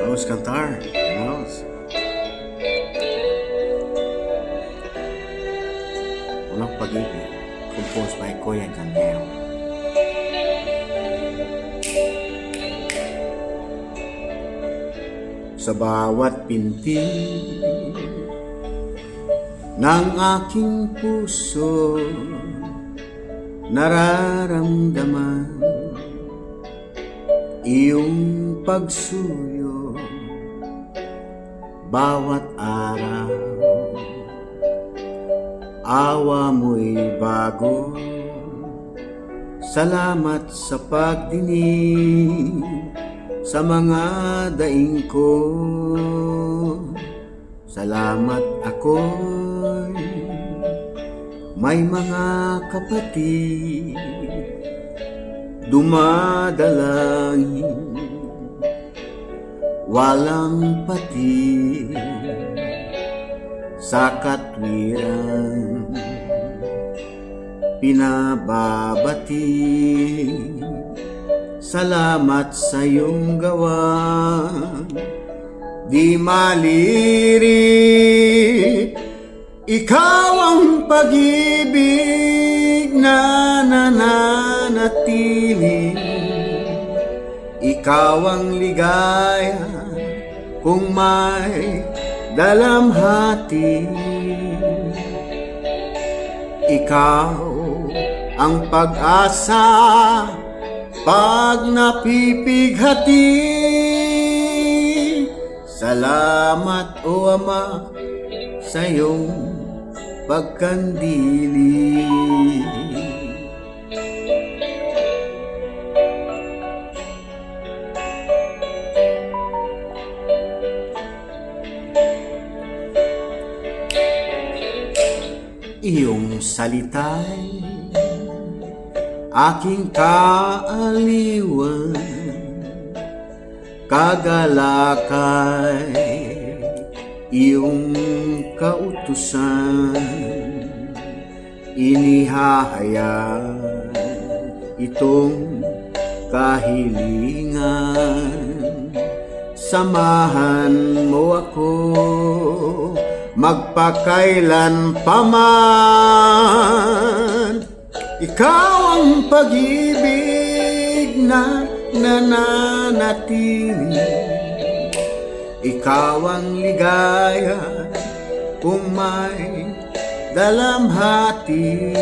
Vamos cantar, vamos. Unang Pag-ibig, composed by Kuya Candelo. Sa bawat pinti ng aking puso, nararamdaman iyong pagsuyo. Bawat araw, awa mo'y bago. Salamat sa pagdinig sa mga daing ko. Salamat ako'y may mga kapatid dumadalangin, walang pati sa katwiran pinababati. Salamat sa iyong gawa, di maliri. Ikaw ang pag-ibig na nananatili. Ikaw ang ligaya kung may dalamhati. Ikaw ang pag-asa pag napipighati. Salamat o Ama sa iyong pagkandili. Iyong salita'y aking kaaliwan, kagalakay iyong kautusan. Inihahayag itong kahilingan, samahan mo ako magpakailan paman. Ikaw ang pag-ibig na nananatili. Ikaw ang ligaya kung may dalamhati.